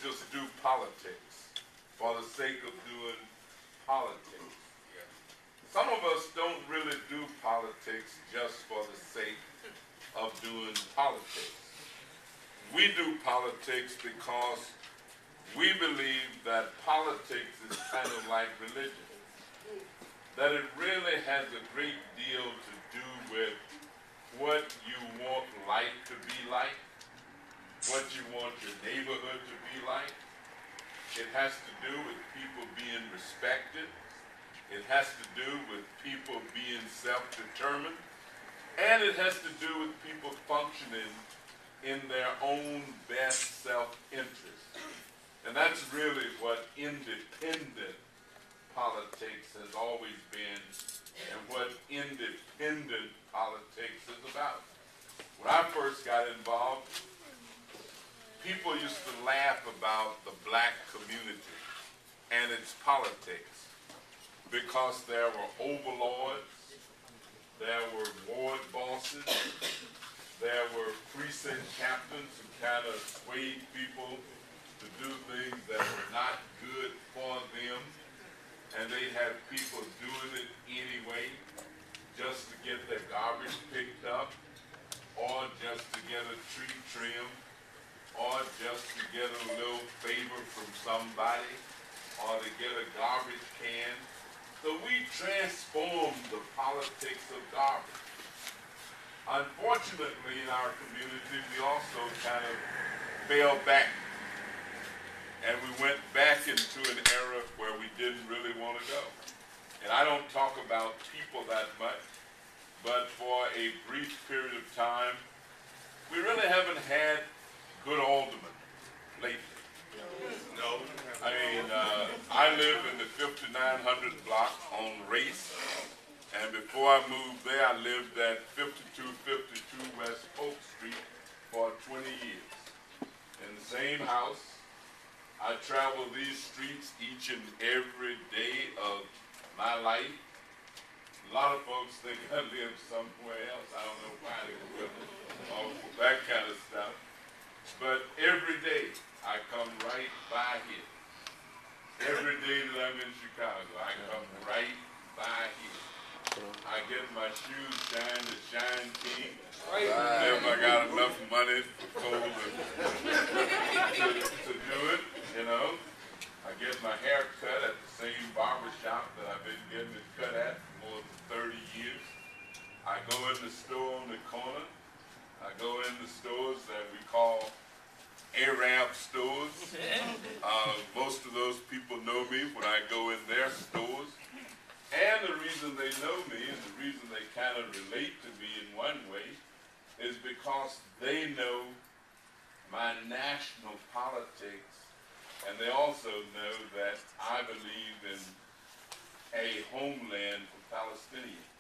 just do politics for the sake of doing politics. Some of us don't really do politics just for the sake of doing politics. We do politics because we believe that politics is kind of like religion, that it really has a great deal to do with what you want life to be like, what you want your neighborhood to be like. It has to do with people being respected. It has to do with people being self-determined. And it has to do with people functioning in their own best self-interest. And that's really what independent politics has always been and what independent politics is about. When I first got involved, people used to laugh about the black community and its politics because there were overlords, there were ward bosses, there were precinct captains who kind of swayed people to do things that were not good for them, and they had people doing it anyway just to get their garbage picked up, or just to get a tree trimmed, or just to get a little favor from somebody, or to get a garbage can. So we transformed the politics of garbage. Unfortunately, in our community, we also kind of fell back. And we went back into an era where we didn't really want to go. And I don't talk about people that much, but for a brief period of time, we really haven't had good aldermen lately. No. I mean, I live in the 5900 block on Race, and before I moved there, I lived at 5252 West Polk Street for 20 years. In the same house, I travel these streets each and every day of my life. A lot of folks think I live somewhere else. I don't know why they will, all that kind of stuff. But every day, I come right by here. Every day that I'm in Chicago, I come right by here. I get my shoes shined at Shine King. If I got enough money for Cole to do it, you know. I get my hair cut at the same barber shop that I've been getting it cut at for more than 30 years. I go in the store on the corner. I go in the stores that we call Arab stores. Most of those people know me when I go in their stores. And the reason they know me and the reason they kind of relate to me in one way is because they know my national politics, and they also know that I believe in a homeland for Palestinians.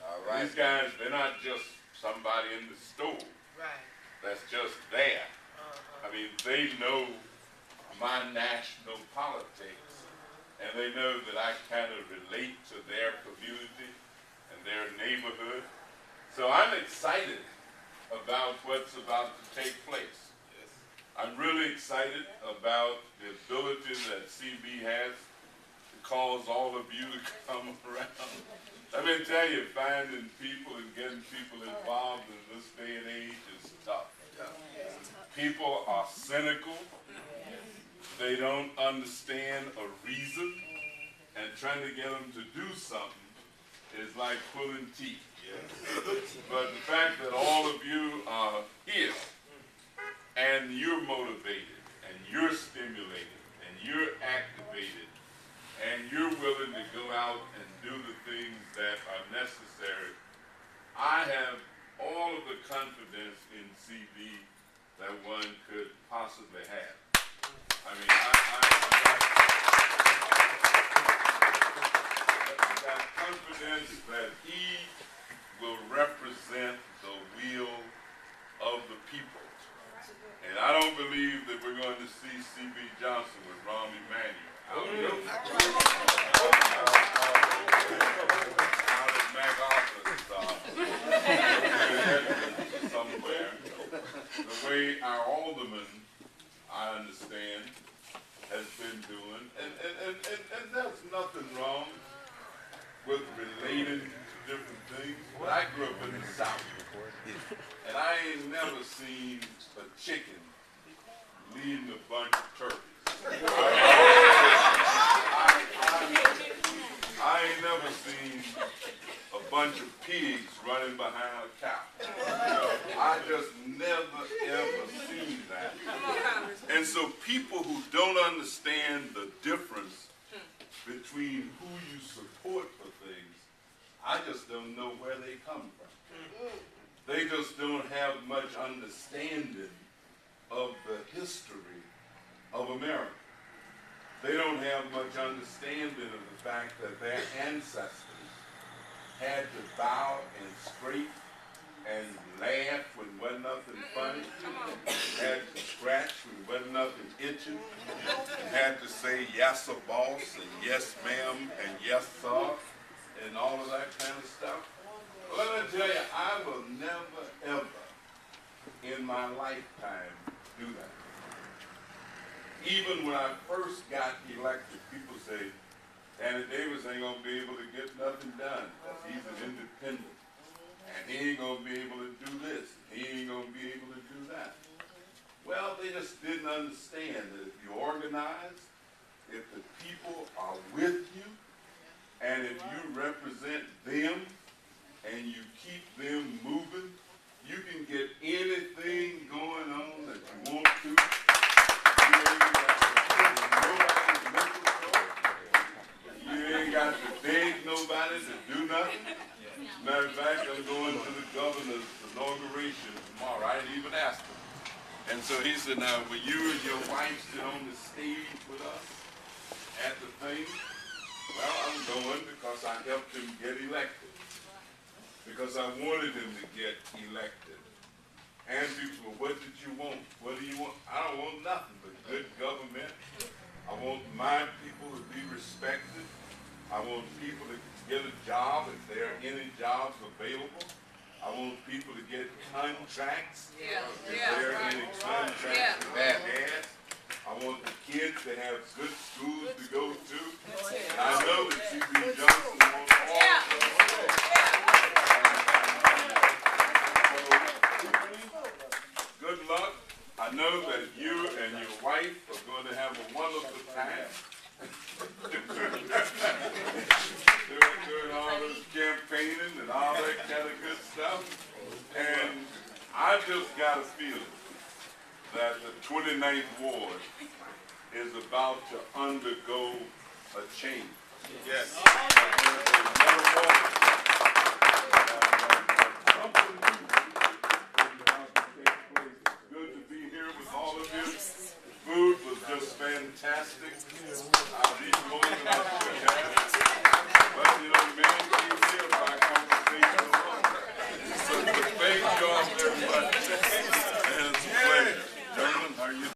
All right. These guys, they're not just somebody in the store. Right. That's just there. I mean, they know my national politics, and they know that I kind of relate to their community and their neighborhood. So I'm excited about what's about to take place. Yes. I'm really excited about the ability that CB has to cause all of you to come around. Let me tell you, finding people and getting people involved in this day and age is tough. People are cynical. They don't understand a reason, and trying to get them to do something is like pulling teeth. But the fact that all of you are here, and you're motivated, and you're stimulated, and you're activated, and you're willing to go out and do the things that are necessary, I have all of the confidence in CB that one could possibly have. I mean, I got confidence that he will represent the will of the people. And I don't believe that we're going to see C.B. Johnson with Rahm Emanuel. I don't know. Out at MacArthur's somewhere. The way our aldermen, I understand, has been doing. And there's nothing wrong with relating to different things. But I grew up in the South, and I ain't never seen a chicken leading a bunch of turkeys. I ain't never seen a bunch of pigs running behind a cow. I just never, ever seen that. And so people who don't understand the difference between who you support for things, I just don't know where they come from. They just don't have much understanding of the history of America. They don't have much understanding of the fact that their ancestors had to bow and scrape and laugh when wasn't nothing funny, had to scratch when wasn't nothing itching, had to say yes, a boss, and yes, ma'am, and yes, sir, and all of that kind of stuff. Well, let me tell you, I will never, ever in my lifetime do that. Even when I first got elected, people say, Danny Davis ain't going to be able to get nothing done because he's an independent. And he ain't going to be able to do this. He ain't going to be able to do that. Well, they just didn't understand that if you organize, if the people are with you, and if you represent them, and you keep them moving, you can get anything going on that you want to. You ain't got to beg nobody to do nothing. Matter of fact, I'm going to the governor's inauguration tomorrow. I didn't even ask him. And so he said, now, will you and your wife sit on the stage with us at the thing? Well, I'm going because I helped him get elected. Because I wanted him to get elected. And people, what did you want? What do you want? I don't want nothing but good government. I want my people to be respected. I want people to get a job if there are any jobs available. I want people to get contracts if there are any contracts that has. I want the kids to have good schools to go to. And I know that C.B. Johnson wants all of those. Good luck. I know that you and your wife are going to have a wonderful time. doing all this campaigning and all that kind of good stuff. And I just got a feeling that the 29th Ward is about to undergo a change. Yes. Good to be here with all of you. The food was just fantastic.